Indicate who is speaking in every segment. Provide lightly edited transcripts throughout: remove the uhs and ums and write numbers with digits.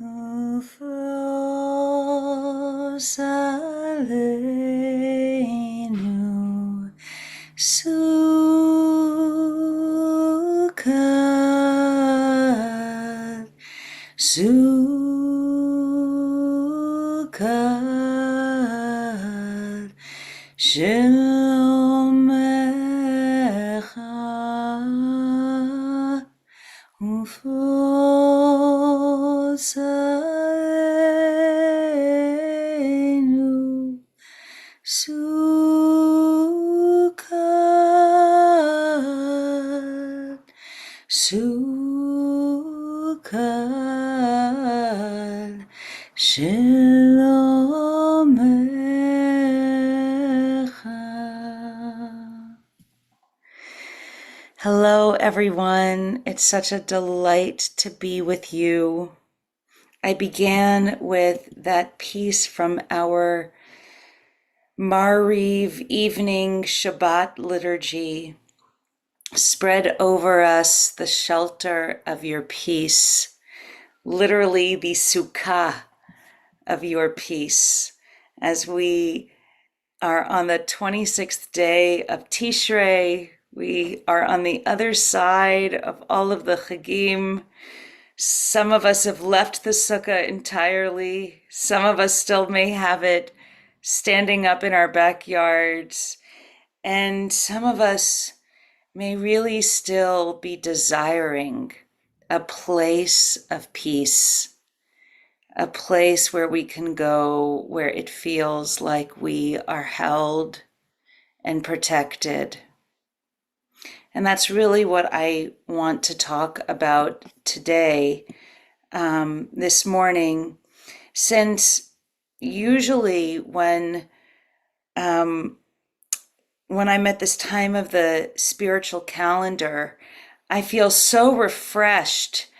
Speaker 1: Ufos aleinu sukkot, sukkot, shelmecha, ufos aleinu sukkot, sukkot, shalom. Hello, everyone. It's such a delight to be with you. I began with that piece from our Mariv evening Shabbat liturgy. Spread over us the shelter of your peace, literally the sukkah of your peace, as we are on the 26th day of Tishrei. We are on the other side of all of the Chagim. Some of us have left the sukkah entirely. Some of us still may have it standing up in our backyards. And some of us may really still be desiring a place of peace, a place where we can go, where it feels like we are held and protected. And that's really what I want to talk about today, this morning, since usually when I'm at this time of the spiritual calendar, I feel so refreshed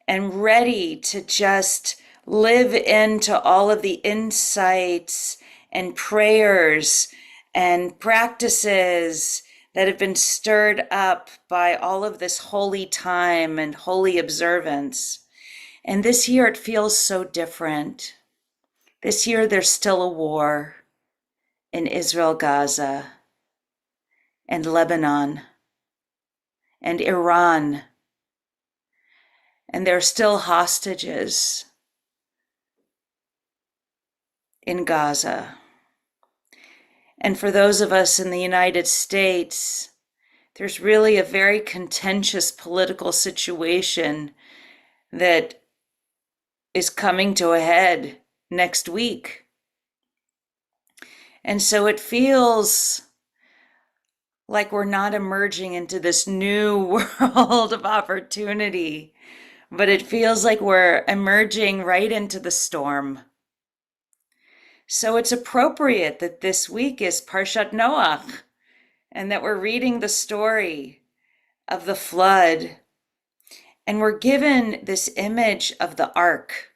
Speaker 1: and ready to just live into all of the insights and prayers and practices that have been stirred up by all of this holy time and holy observance. And this year it feels so different. This year there's still a war in Israel, Gaza, and Lebanon, and Iran, and there are still hostages in Gaza. And for those of us in the United States, there's really a very contentious political situation that is coming to a head next week. And so it feels like we're not emerging into this new world of opportunity, but it feels like we're emerging right into the storm. So it's appropriate that this week is Parshat Noach, and that we're reading the story of the flood. And we're given this image of the ark.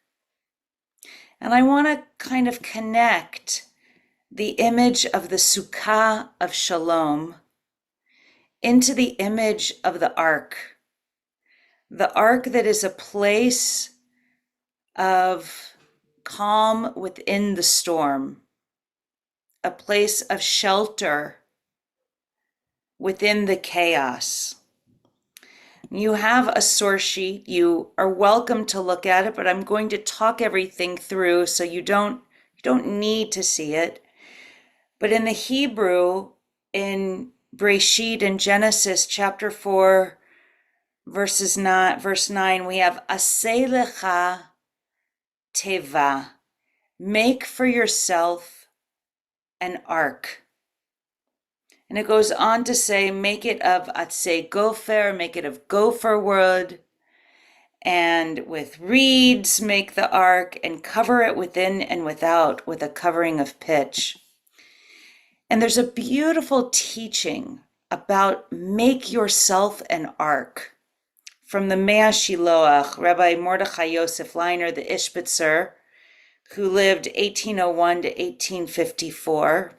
Speaker 1: And I want to kind of connect the image of the Sukkah of Shalom into the image of the ark that is a place of calm within the storm, a place of shelter within the chaos. You have a source sheet. You are welcome to look at it, but I'm going to talk everything through so you don't need to see it. But in the Hebrew, in Breshit in Genesis chapter 4, verse 9, we have Aseh lecha teva, make for yourself an ark. And it goes on to say, make it of atzei gopher, make it of gopher wood, and with reeds make the ark, and cover it within and without with a covering of pitch. And there's a beautiful teaching about make yourself an ark from the Mea Shiloach, Rabbi Mordechai Yosef Leiner, the Ishbitzer, who lived 1801 to 1854.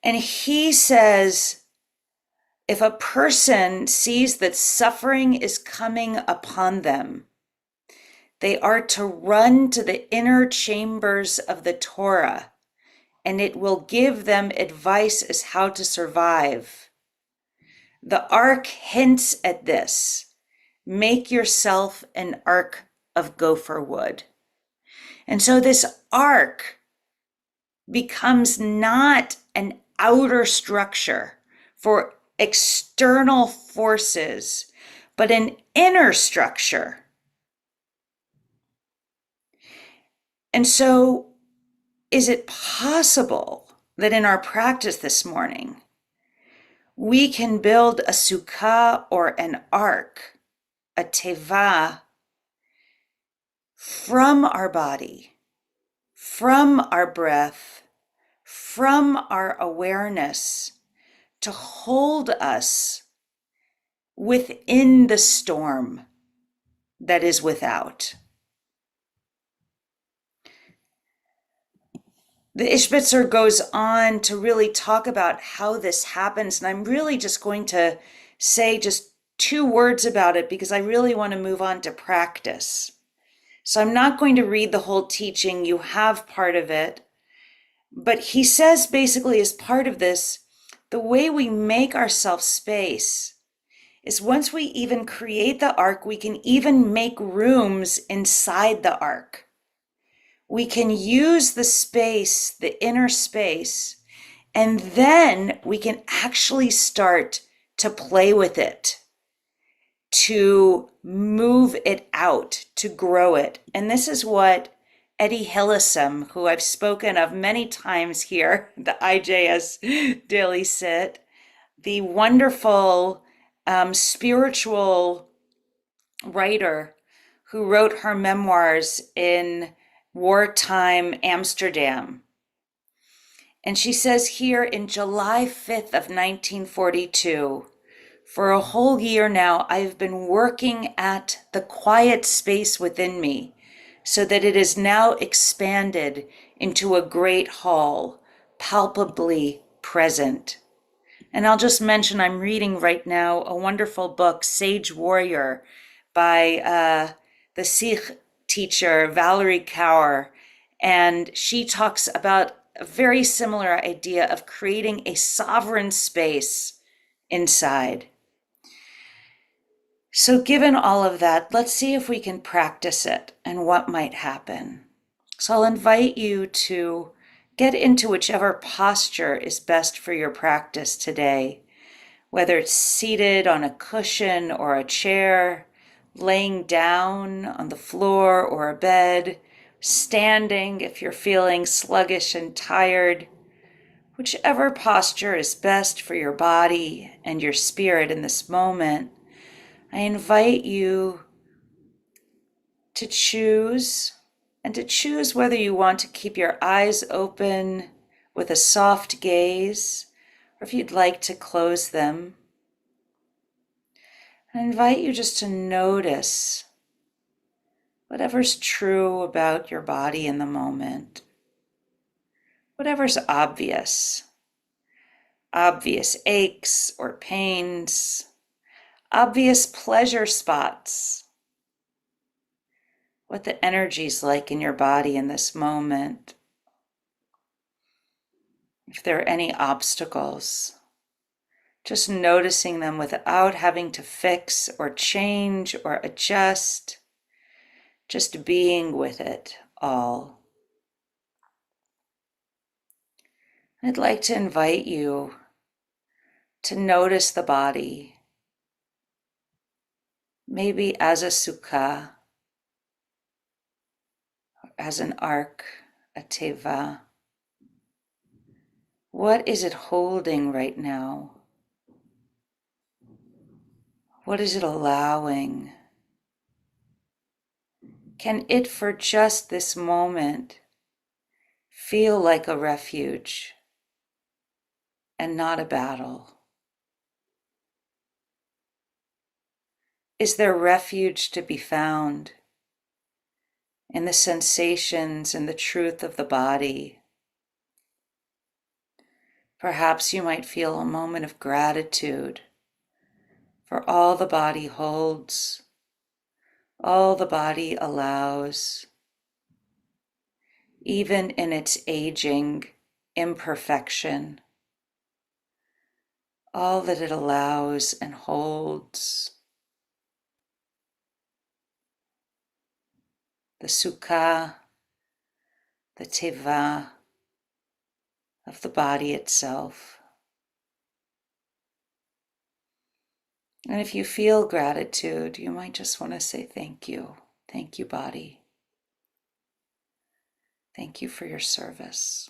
Speaker 1: And he says, if a person sees that suffering is coming upon them, They are to run to the inner chambers of the Torah, and it will give them advice as how to survive. The ark hints at this. Make yourself an ark of gopher wood. And so this ark becomes not an outer structure for external forces, but an inner structure. And so, is it possible that in our practice this morning, we can build a sukkah or an ark, a teva, from our body, from our breath, from our awareness, to hold us within the storm that is without? The Ishbitzer goes on to really talk about how this happens, and I'm really just going to say just 2 words about it because I really want to move on to practice. So I'm not going to read the whole teaching. You have part of it. But he says basically as part of this, the way we make ourselves space is once we even create the ark, we can even make rooms inside the ark. We can use the space, the inner space, and then we can actually start to play with it, to move it out, to grow it. And this is what Eddie Hillesum, who I've spoken of many times here, the IJS Daily Sit, the wonderful spiritual writer who wrote her memoirs in wartime Amsterdam. And she says here in July 5th of 1942, for a whole year now, I've been working at the quiet space within me so that it is now expanded into a great hall, palpably present. And I'll just mention I'm reading right now a wonderful book, Sage Warrior, by the Sikh teacher Valerie Kaur. And she talks about a very similar idea of creating a sovereign space inside. So given all of that, let's see if we can practice it and what might happen. So I'll invite you to get into whichever posture is best for your practice today, whether it's seated on a cushion or a chair, laying down on the floor or a bed, standing if you're feeling sluggish and tired. Whichever posture is best for your body and your spirit in this moment, I invite you to choose, and to choose whether you want to keep your eyes open with a soft gaze, or if you'd like to close them. I invite you just to notice whatever's true about your body in the moment, whatever's obvious aches or pains, obvious pleasure spots, what the energy's like in your body in this moment. If there are any obstacles, just noticing them without having to fix or change or adjust, just being with it all. I'd like to invite you to notice the body, maybe as a sukkah, as an ark, a teva. What is it holding right now? What is it allowing? Can it, for just this moment, feel like a refuge and not a battle? Is there refuge to be found in the sensations and the truth of the body? Perhaps you might feel a moment of gratitude for all the body holds, all the body allows, even in its aging imperfection, all that it allows and holds, the sukha, the teva of the body itself. And if you feel gratitude, you might just want to say thank you. Thank you, body. Thank you for your service.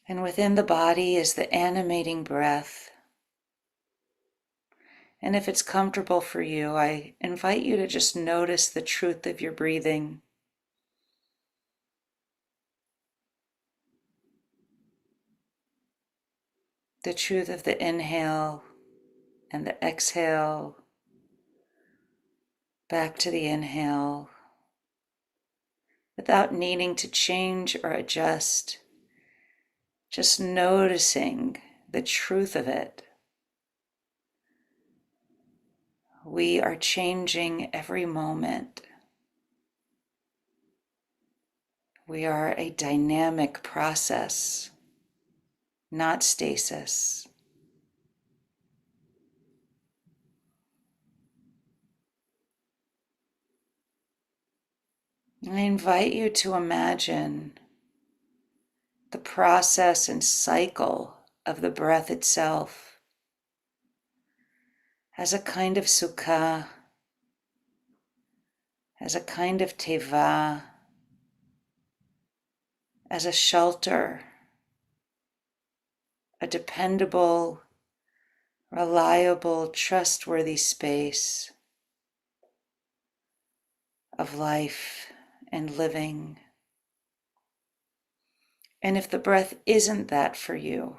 Speaker 1: And within the body is the animating breath. And if it's comfortable for you, I invite you to just notice the truth of your breathing. The truth of the inhale and the exhale. Back to the inhale. Without needing to change or adjust. Just noticing the truth of it. We are changing every moment. We are a dynamic process, not stasis. I invite you to imagine the process and cycle of the breath itself as a kind of sukha, as a kind of teva, as a shelter, a dependable, reliable, trustworthy space of life and living. And if the breath isn't that for you,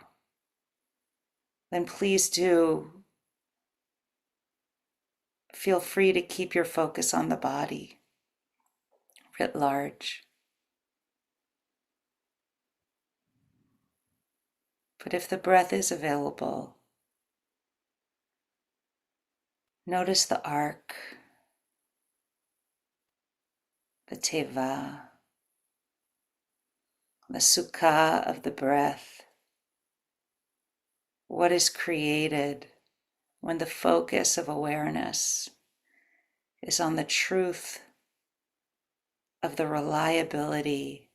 Speaker 1: then please do feel free to keep your focus on the body writ large. But if the breath is available, notice the arc, the teva, the sukha of the breath. What is created when the focus of awareness is on the truth of the reliability,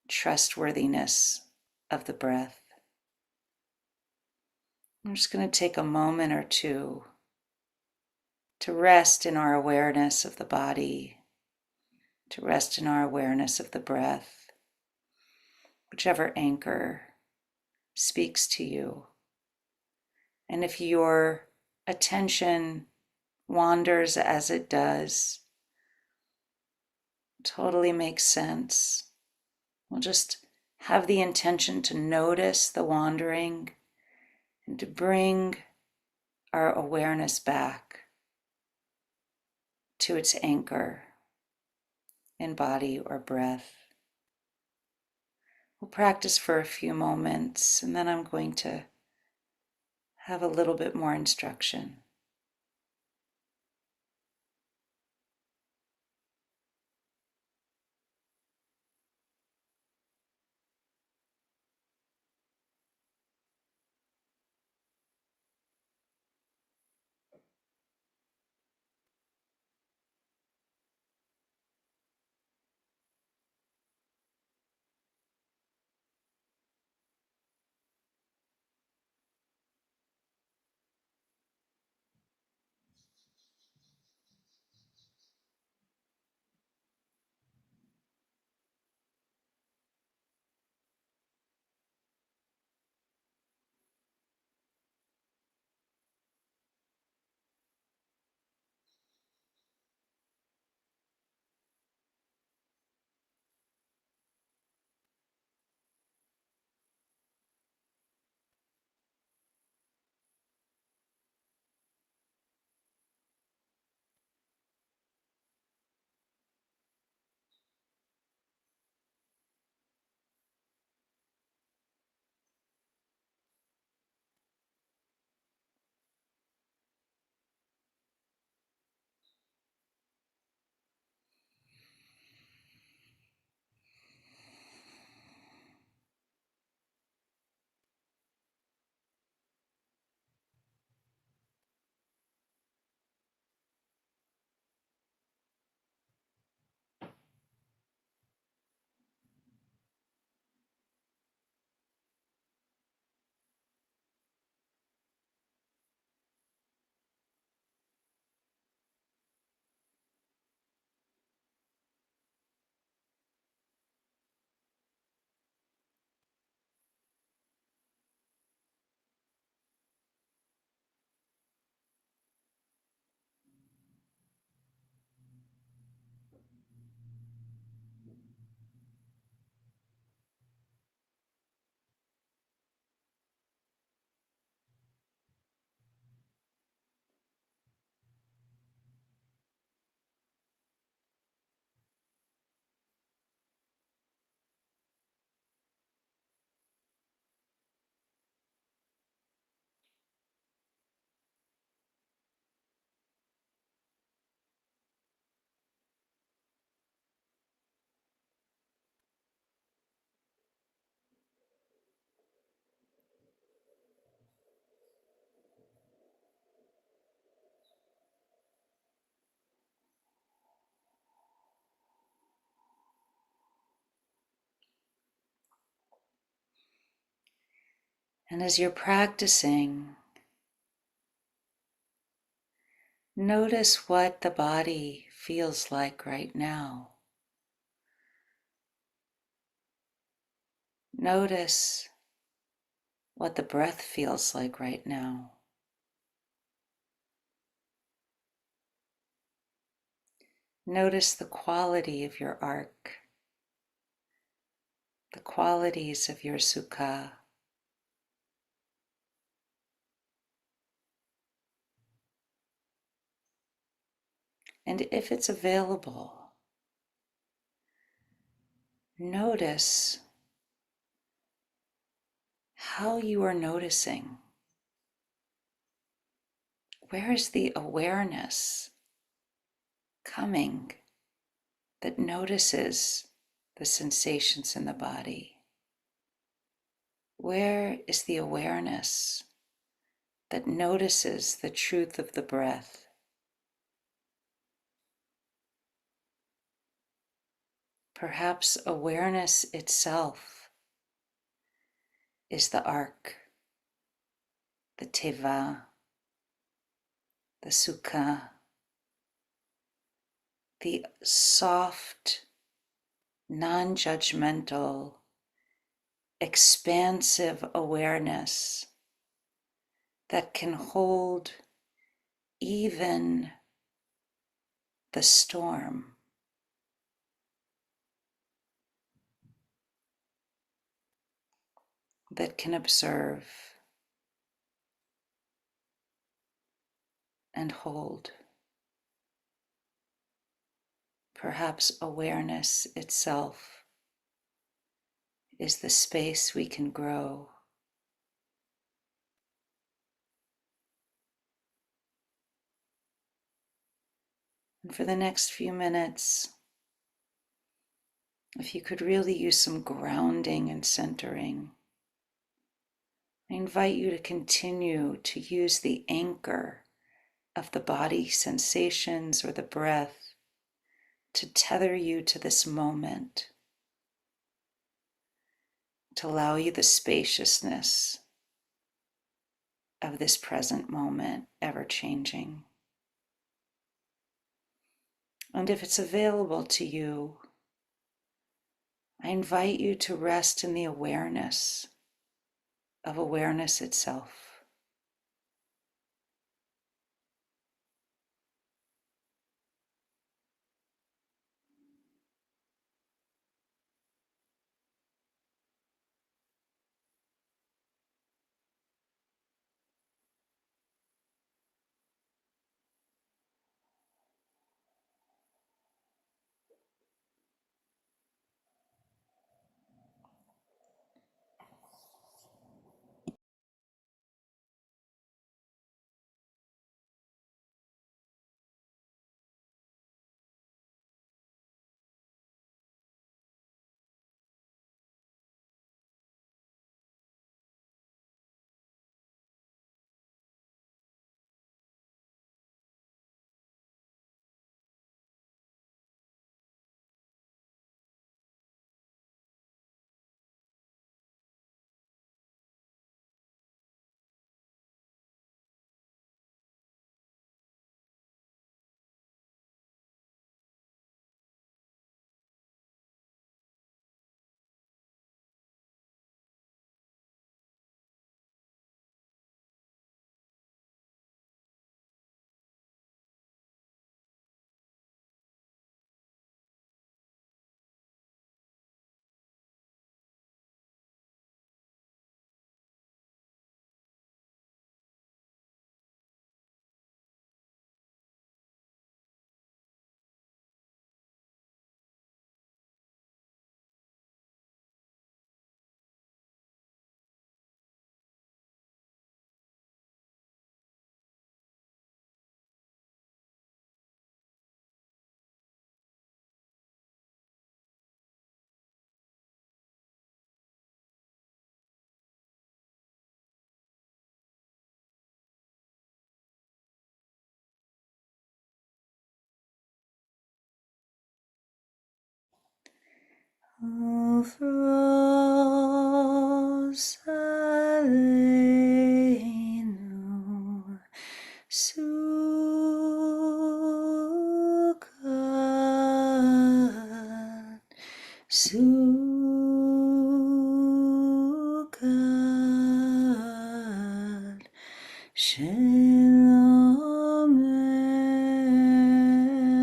Speaker 1: trustworthiness of the breath. I'm just going to take a moment or two to rest in our awareness of the body, to rest in our awareness of the breath, whichever anchor speaks to you. And if your attention wanders as it does, totally makes sense. We'll just have the intention to notice the wandering and to bring our awareness back to its anchor in body or breath. We'll practice for a few moments, and then I'm going to have a little bit more instruction. And as you're practicing, notice what the body feels like right now. Notice what the breath feels like right now. Notice the quality of your arc, the qualities of your sukha. And if it's available, notice how you are noticing. Where is the awareness coming that notices the sensations in the body? Where is the awareness that notices the truth of the breath? Perhaps awareness itself is the arc, the teva, the sukha, the soft, non-judgmental, expansive awareness that can hold even the storm. That can observe and hold. Perhaps awareness itself is the space we can grow. And for the next few minutes, if you could really use some grounding and centering, I invite you to continue to use the anchor of the body sensations or the breath to tether you to this moment, to allow you the spaciousness of this present moment, ever changing. And if it's available to you, I invite you to rest in the awareness of awareness itself. Frozen Sukkot, Sukkot, Shalom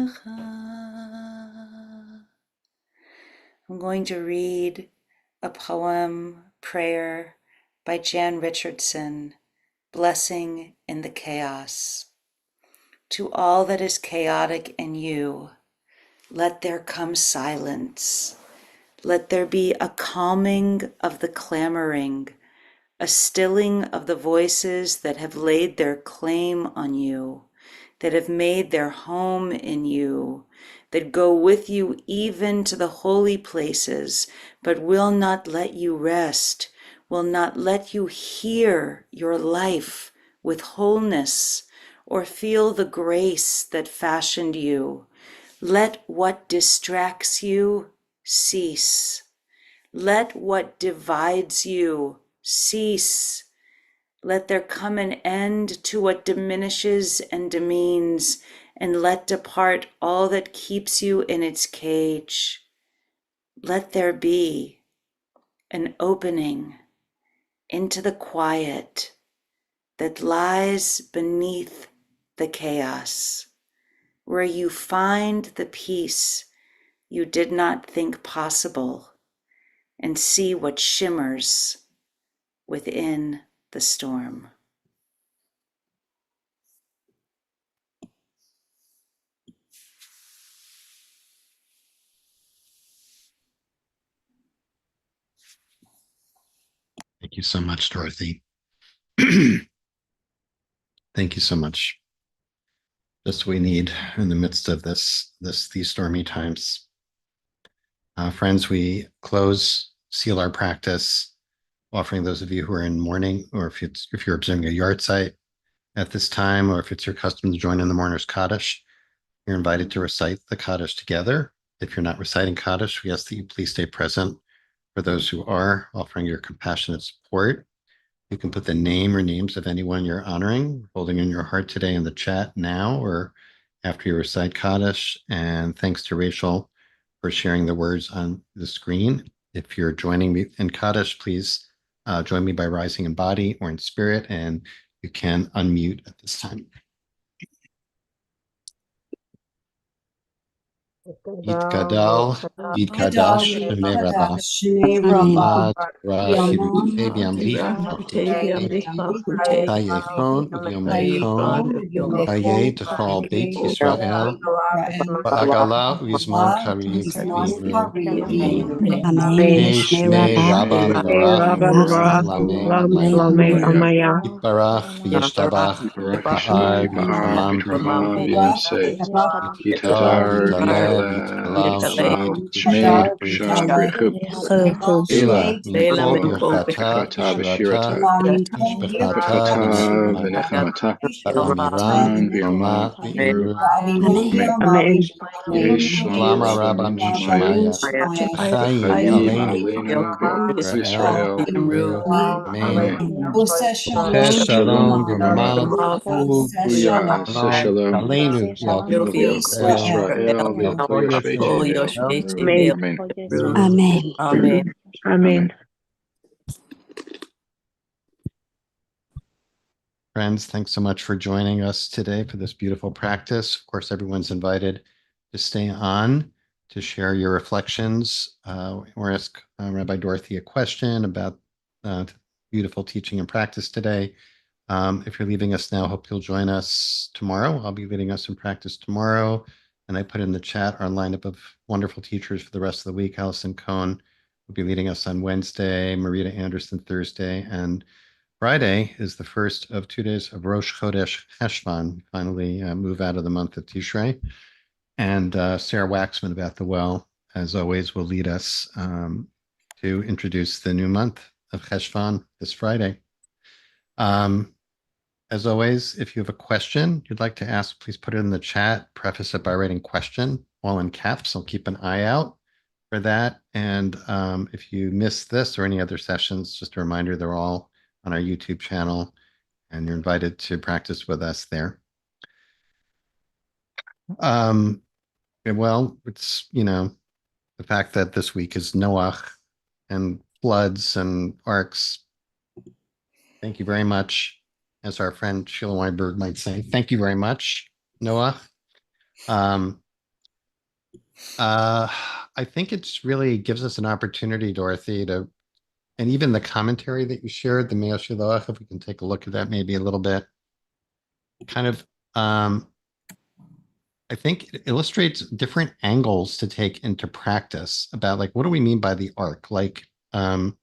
Speaker 1: Echa. I'm going to read a poem, prayer by Jan Richardson, Blessing in the Chaos. To all that is chaotic in you, let there come silence. Let there be a calming of the clamoring, a stilling of the voices that have laid their claim on you, that have made their home in you, that go with you even to the holy places, but will not let you rest, will not let you hear your life with wholeness or feel the grace that fashioned you. Let what distracts you cease. Let what divides you cease. Let there come an end to what diminishes and demeans, and let depart all that keeps you in its cage. Let there be an opening into the quiet that lies beneath the chaos, where you find the peace you did not think possible, and see what shimmers within the storm.
Speaker 2: Thank you so much, Dorothy. Thank you so much. Just what we need in the midst of these stormy times. Friends, we seal our practice, offering those of you who are in mourning, or if you're observing a yard site at this time, or if it's your custom to join in the mourner's Kaddish, you're invited to recite the Kaddish together. If you're not reciting Kaddish, we ask that you please stay present for those who are, offering your compassionate support. You can put the name or names of anyone you're honoring, holding in your heart today in the chat now or after you recite Kaddish. And thanks to Rachel for sharing the words on the screen. If you're joining me in Kaddish, please join me by rising in body or in spirit, and you can unmute at this time. Yitgadal, Yitgadash, Shemei Rabbah, Ad Chivute B'Yamlich, Chayechon, V'Yomeichon, Chaye T'chol Beit Yisrael, Ba'agala U'Yizman Kariv V'Imru. Amen. Shmei Rabba Mevarach, Lamei Yitbarach V'Yishtabach, Ba'ar V'Yitramam B'Yim, Yitadar V'Yitalev V'Yitpalau Shmei T'Kusha B'Richu, Ela Mikol Birchata V'Shirata, Shbechata V'Nechemata, Ba'amiran V'Yoma V'Imru.
Speaker 3: Amen.
Speaker 2: Lama Rabba Shemaya, Chaim Aleinu Israel V'Imru. Amen. Shalom B'Mama Shalom Aleinu Yal Israel Yal Kol Yosef
Speaker 3: Amen.
Speaker 4: Amen.
Speaker 2: Friends, thanks so much for joining us today for this beautiful practice. Of course, everyone's invited to stay on to share your reflections or ask Rabbi Dorothy a question about beautiful teaching and practice today. If you're leaving us now, hope you'll join us tomorrow. I'll be leading us in practice tomorrow. And I put in the chat our lineup of wonderful teachers for the rest of the week. Allison Cohn will be leading us on Wednesday, Marita Anderson Thursday, and Friday is the first of 2 days of Rosh Chodesh Heshvan. We finally move out of the month of Tishrei. And Sarah Waxman of At the Well, as always, will lead us to introduce the new month of Heshvan this Friday. As always, if you have a question you'd like to ask, please put it in the chat. Preface it by writing question, all in caps. I'll keep an eye out for that. And if you missed this or any other sessions, just a reminder, they're all on our YouTube channel. and you're invited to practice with us there. Um, well, it's, the fact that this week is Noach and floods and arcs. Thank you very much. As our friend Sheila Weinberg might say, thank you very much, Noah. Um, uh, I think it's really gives us an opportunity, Dorothy, and even the commentary that you shared, the Mea Shiloach, if we can take a look at that maybe a little bit, kind of, I think it illustrates different angles to take into practice about like, what do we mean by the arc? Like, and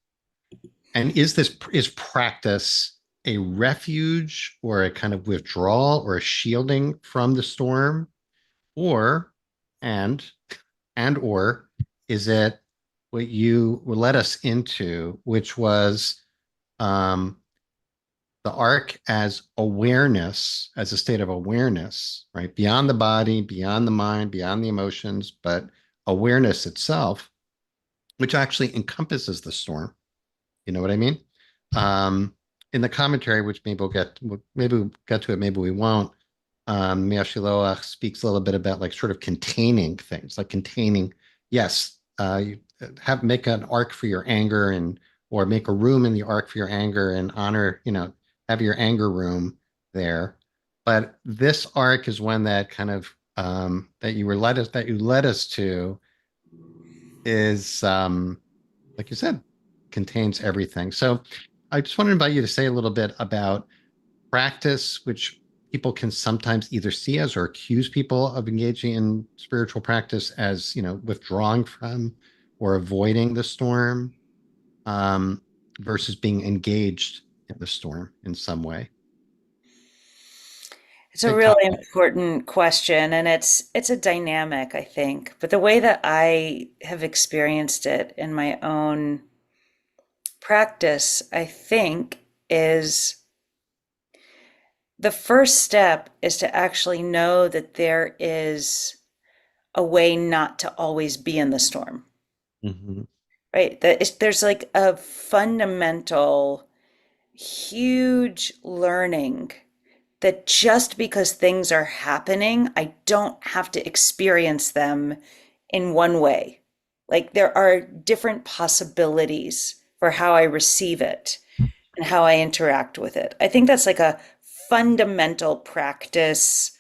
Speaker 2: is practice a refuge or a kind of withdrawal or a shielding from the storm, or and or is it what you led us into, which was um, the arc as awareness, as a state of awareness, right? Beyond the body, beyond the mind, beyond the emotions, but awareness itself, which actually encompasses the storm. You know what I mean? Um, in the commentary, which maybe we'll get to it, maybe we won't. Mea Shiloach speaks a little bit about like sort of containing things, like containing. Yes, you make an arc for your anger, and or make a room in the arc for your anger, and honor. Have your anger room there. But this arc is one that kind of that you led us to is like you said, contains everything. So I just want to invite you to say a little bit about practice, which people can sometimes either see as or accuse people of engaging in spiritual practice as, withdrawing from or avoiding the storm, um, versus being engaged in the storm in some way.
Speaker 1: It's a
Speaker 2: Big
Speaker 1: really
Speaker 2: topic.
Speaker 1: important question, and it's a dynamic, I think. But the way that I have experienced it in my own practice, I think, is the first step is to actually know that there is a way not to always be in the storm,
Speaker 2: Mhm.
Speaker 1: right? There's like a fundamental, huge learning that just because things are happening, I don't have to experience them in one way. Like there are different possibilities for how I receive it and how I interact with it. I think that's like a fundamental practice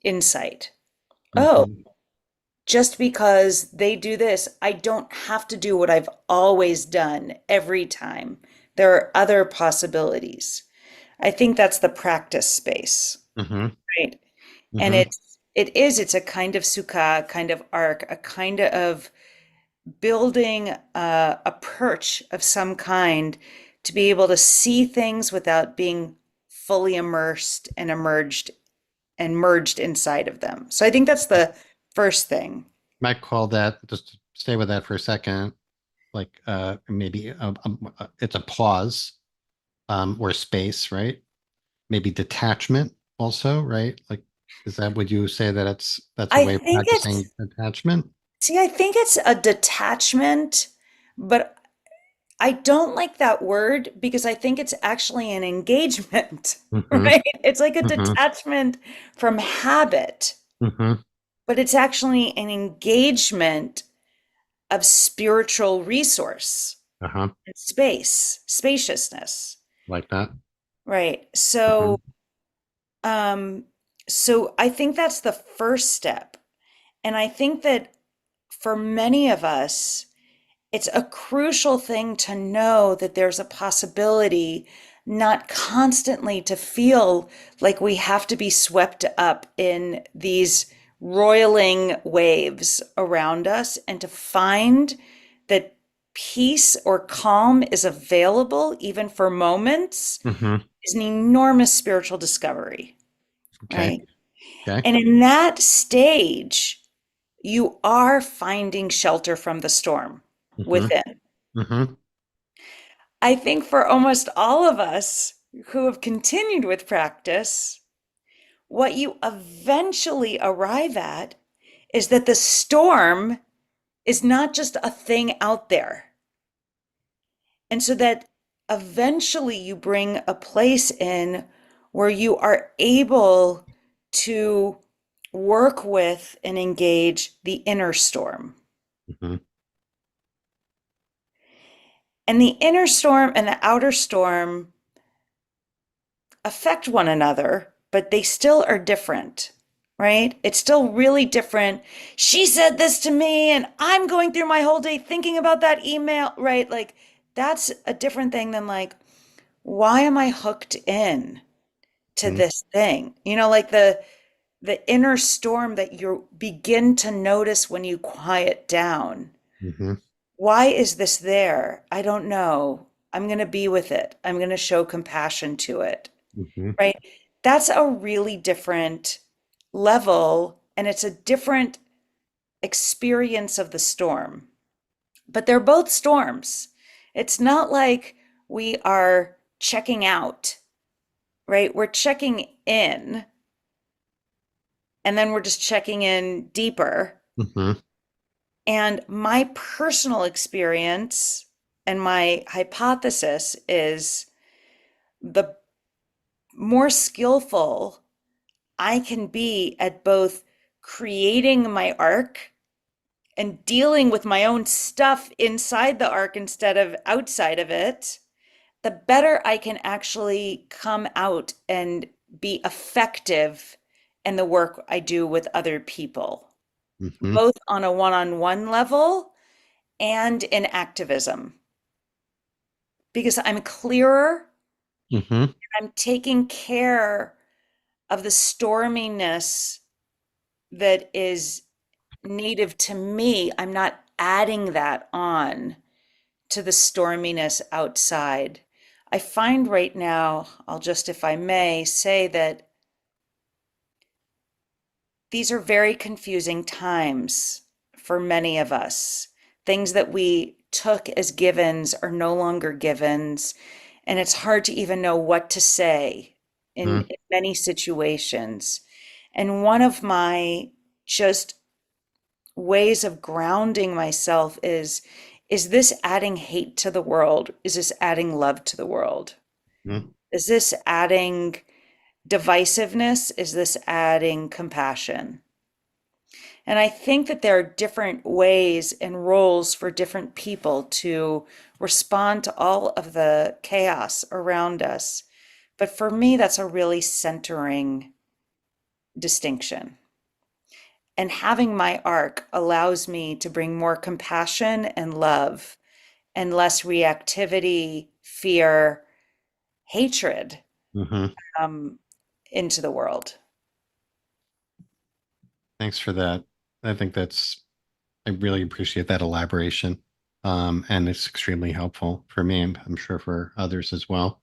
Speaker 1: insight. Oh,
Speaker 2: Mhm.
Speaker 1: just because they do this, I don't have to do what I've always done every time. There are other possibilities. I think that's the practice space,
Speaker 2: Mhm.
Speaker 1: right? And
Speaker 2: Mhm.
Speaker 1: it's a kind of sukkah, kind of arc, a kind of building a perch of some kind to be able to see things without being fully immersed and emerged and merged inside of them. So I think that's the first thing.
Speaker 2: Might call that, just to stay with that for a second, like maybe it's a pause, or space, right? Maybe detachment also, right? Like, would you say that that's a
Speaker 1: I
Speaker 2: way of
Speaker 1: think
Speaker 2: practicing
Speaker 1: it's,
Speaker 2: detachment?
Speaker 1: see, I think it's a detachment, but I don't like that word because I think it's actually an engagement,
Speaker 2: Mm-hmm.
Speaker 1: right? It's like a
Speaker 2: Mm-hmm.
Speaker 1: detachment from habit,
Speaker 2: Mm-hmm.
Speaker 1: but it's actually an engagement of spiritual resource
Speaker 2: Uh-huh.
Speaker 1: and space, spaciousness,
Speaker 2: Like that.
Speaker 1: right?
Speaker 2: Mm-hmm.
Speaker 1: Um, so I think that's the first step. And I think that for many of us, it's a crucial thing to know that there's a possibility not constantly to feel like we have to be swept up in these roiling waves around us and to find that peace or calm is available even for moments
Speaker 2: Mm-hmm.
Speaker 1: is an enormous spiritual discovery,
Speaker 2: Okay.
Speaker 1: right?
Speaker 2: Okay.
Speaker 1: And in that stage, you are finding shelter from the storm
Speaker 2: Mm-hmm.
Speaker 1: within.
Speaker 2: Mm-hmm.
Speaker 1: I think for almost all of us who have continued with practice, what you eventually arrive at is that the storm is not just a thing out there. And so that eventually you bring a place in where you are able to work with and engage the inner storm.
Speaker 2: Mm-hmm.
Speaker 1: And the inner storm and the outer storm affect one another, but they still are different, right? It's still really different. She said this to me, and I'm going through my whole day thinking about that email, right? Like, that's a different thing than like, why am I hooked in to this thing? You know, like the inner storm that you begin to notice when you quiet down.
Speaker 2: Mm-hmm.
Speaker 1: Why is this there? I don't know. I'm going to be with it. I'm going to show compassion to it,
Speaker 2: Mm-hmm.
Speaker 1: right? That's a really different level, and it's a different experience of the storm. But they're both storms. It's not like we are checking out, right? We're checking in, and then we're just checking in deeper.
Speaker 2: Mm-hmm.
Speaker 1: And my personal experience and my hypothesis is the more skillful I can be at both creating my arc and dealing with my own stuff inside the arc instead of outside of it, the better I can actually come out and be effective in the work I do with other people,
Speaker 2: Mm-hmm.
Speaker 1: both on a one-on-one level and in activism. Because I'm clearer,
Speaker 2: Mm-hmm.
Speaker 1: I'm taking care of the storminess that is native to me. I'm not adding that on to the storminess outside. I find right now, I'll just, if I may, say that these are very confusing times for many of us. Things that we took as givens are no longer givens, and it's hard to even know what to say in many situations. And one of my just ways of grounding myself is this adding hate to the world? Is this adding love to the world?
Speaker 2: Mm-hmm.
Speaker 1: Is this adding divisiveness? Is this adding compassion? And I think that there are different ways and roles for different people to respond to all of the chaos around us. But for me, that's a really centering distinction. And having my arc allows me to bring more compassion and love and less reactivity, fear, hatred
Speaker 2: Mm-hmm.
Speaker 1: um, into the world.
Speaker 2: Thanks for that. I think I really appreciate that elaboration. And it's extremely helpful for me, and I'm sure for others as well.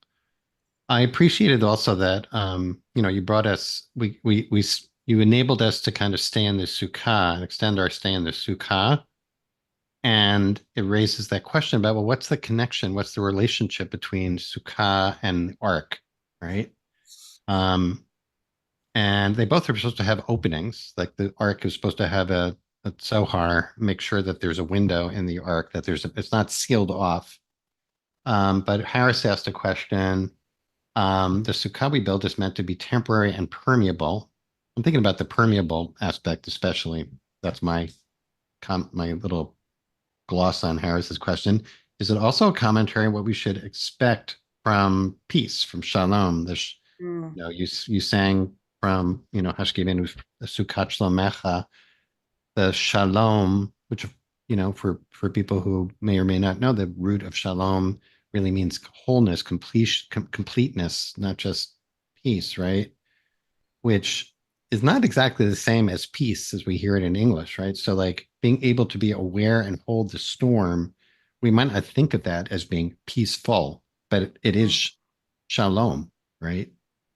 Speaker 2: I appreciated also that you brought us you enabled us to kind of stay in the sukkah and extend our stay in the sukkah. And it raises that question about, well, what's the connection? What's the relationship between sukkah and ark, right? Um, and they both are supposed to have openings. Like the ark is supposed to have a tzohar, make sure that there's a window in the ark, that it's not sealed off. But Harris asked a question. The sukkah we build is meant to be temporary and permeable. I'm thinking about the permeable aspect, especially. That's my little gloss on Harris's question. Is it also a commentary on what we should expect from peace, from shalom?
Speaker 1: Mm.
Speaker 2: You sang from Hashkivenu Sukkot Shlomecha, the shalom, which for people who may or may not know, the root of shalom really means wholeness, completeness, not just peace, right? Which is not exactly the same as peace as we hear it in English, right? So, like being able to be aware and hold the storm, we might not think of that as being peaceful, but it is shalom, right?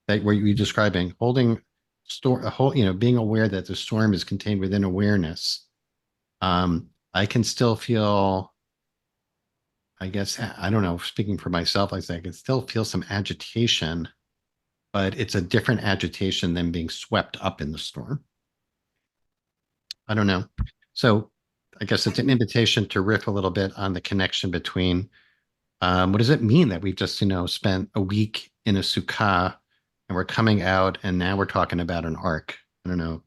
Speaker 2: That where you're describing holding a whole, being aware that the storm is contained within awareness. I can still feel, I guess, I don't know, speaking for myself, I say I can still feel some agitation, but it's a different agitation than being swept up in the storm. I don't know. So I guess it's an invitation to riff a little bit on the connection between What does it mean that we've just, spent a week in a sukkah and we're coming out and now we're talking about an ark? I don't know.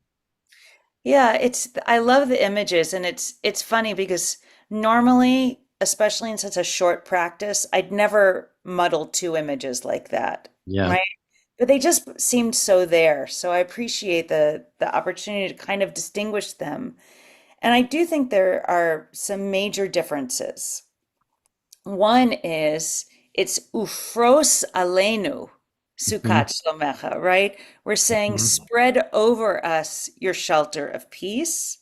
Speaker 1: Yeah, I love the images, and it's funny because normally, especially in such a short practice, I'd never muddle two images like that,
Speaker 2: Yeah.
Speaker 1: right? But they just seemed so there. So I appreciate the opportunity to kind of distinguish them. And I do think there are some major differences. One is it's ufros aleinu
Speaker 2: Hmm.
Speaker 1: sukat shlomecha, right? We're saying
Speaker 2: Hmm.
Speaker 1: spread over us your shelter of peace,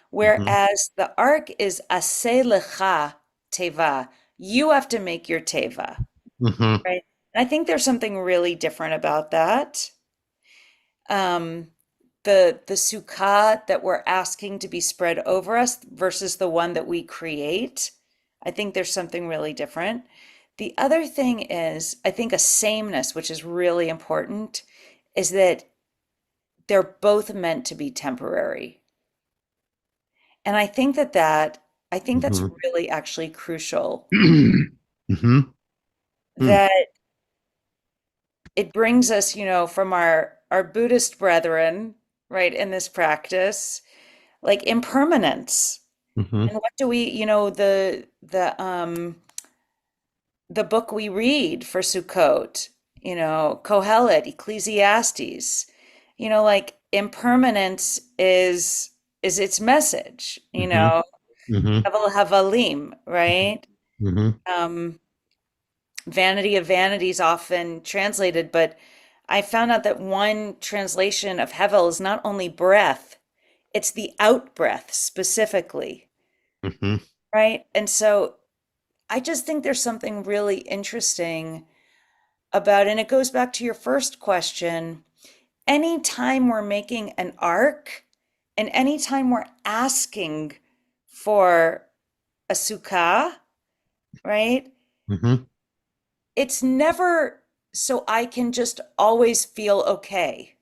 Speaker 2: Hmm.
Speaker 1: whereas the ark is aseh lecha teva. You have to make your teva,
Speaker 2: Hmm.
Speaker 1: right? And I think there's something really different about that. Um, the sukkah that we're asking to be spread over us versus the one that we create. I think there's something really different. The other thing is, I think a sameness, which is really important, is that they're both meant to be temporary. And I think that's
Speaker 2: Hmm.
Speaker 1: really actually crucial
Speaker 2: Hmm.
Speaker 1: that it brings us, from our Buddhist brethren, right, in this practice, like impermanence.
Speaker 2: Hmm.
Speaker 1: And what do we, the book we read for Sukkot, Kohelet, Ecclesiastes, like impermanence is its message,
Speaker 2: Hmm. Hmm.
Speaker 1: Hevel Havalim, right?
Speaker 2: Hmm.
Speaker 1: Um, Vanity of Vanities often translated, but I found out that one translation of Hevel is not only breath, it's the out breath specifically,
Speaker 2: Hmm.
Speaker 1: right? And so I just think there's something really interesting about, and it goes back to your first question. Anytime we're making an arc and anytime we're asking for a sukkah, right?
Speaker 2: Hmm.
Speaker 1: It's never so I can just always feel okay,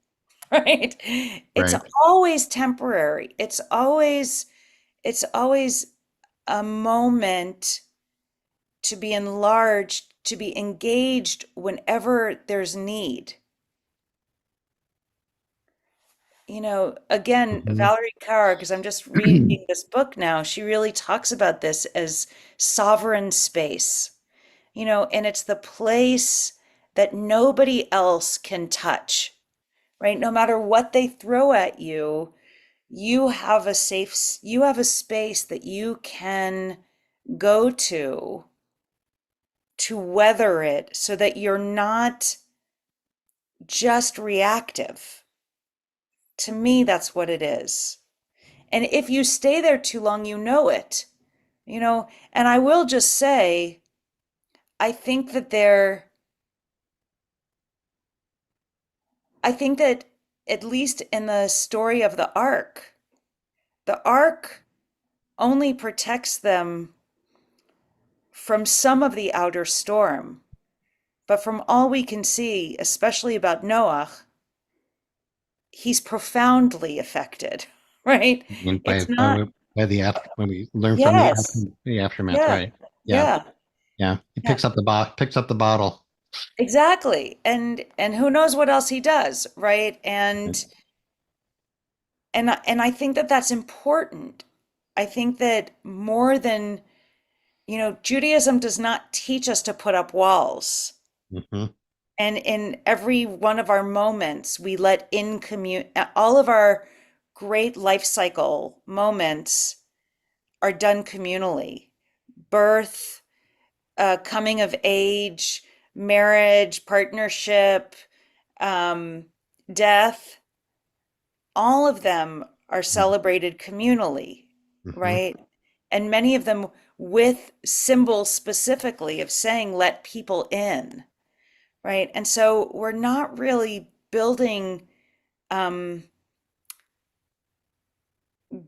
Speaker 1: right? It's
Speaker 2: Right.
Speaker 1: always temporary. It's always a moment to be enlarged, to be engaged whenever there's need. Again,
Speaker 2: Hmm.
Speaker 1: Valerie Carr, because I'm just reading this book now, she really talks about this as sovereign space, and it's the place that nobody else can touch, right? No matter what they throw at you, you have a space that you can go to weather it so that you're not just reactive. To me, that's what it is. And if you stay there too long, you know it, and I will just say, I think that I think that at least in the story of the ark only protects them from some of the outer storm. But from all we can see, especially about Noah, he's profoundly affected, right?
Speaker 2: And
Speaker 1: It's not,
Speaker 2: by the after when we learn from
Speaker 1: yes,
Speaker 2: the aftermath,
Speaker 1: yeah,
Speaker 2: right? Yeah.
Speaker 1: yeah,
Speaker 2: Yeah. He
Speaker 1: yeah,
Speaker 2: picks up the bottle.
Speaker 1: exactly. And who knows what else he does, right? And I think that that's important. I think that more than, Judaism does not teach us to put up walls.
Speaker 2: Hmm.
Speaker 1: And in every one of our moments, we let in all of our great life cycle moments are done communally. Birth, coming of age, marriage, partnership, um, death, all of them are celebrated communally,
Speaker 2: Hmm.
Speaker 1: right? And many of them with symbols specifically of saying, let people in, right? And so we're not really building um,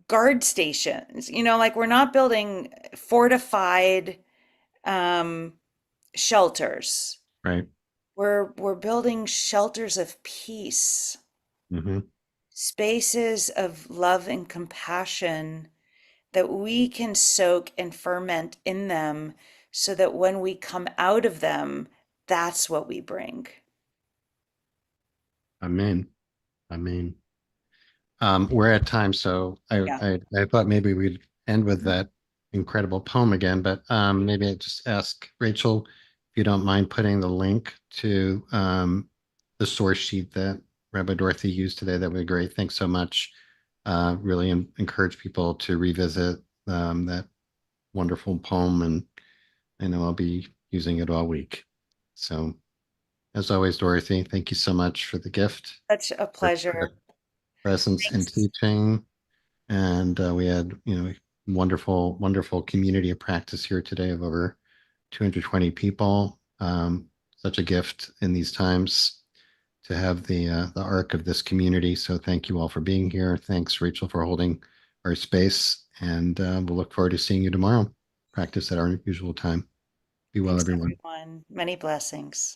Speaker 1: guard stations, like we're not building fortified um, shelters.
Speaker 2: Right.
Speaker 1: We're building shelters of peace,
Speaker 2: Hmm.
Speaker 1: spaces of love and compassion that we can soak and ferment in them so that when we come out of them, that's what we bring.
Speaker 2: Amen. Amen. We're at time, so
Speaker 1: Yeah.
Speaker 2: I thought maybe we'd end with that incredible poem again, but maybe I just ask Rachel if you don't mind putting the link to the source sheet that Rabbi Dorothy used today. That would be great. Thanks so much. Really encourage people to revisit that wonderful poem, and I know I'll be using it all week. So, as always, Dorothy, thank you so much for the gift,
Speaker 1: Such a
Speaker 2: for
Speaker 1: pleasure.
Speaker 2: presence and
Speaker 1: Thanks.
Speaker 2: teaching. And we had, wonderful community of practice here today of over 220 people. Such a gift in these times to have the arc of this community. So thank you all for being here. Thanks, Rachel, for holding our space. And we'll look forward to seeing you tomorrow. Practice at our usual time. Be well,
Speaker 1: Thanks,
Speaker 2: everyone.
Speaker 1: everyone. Many blessings.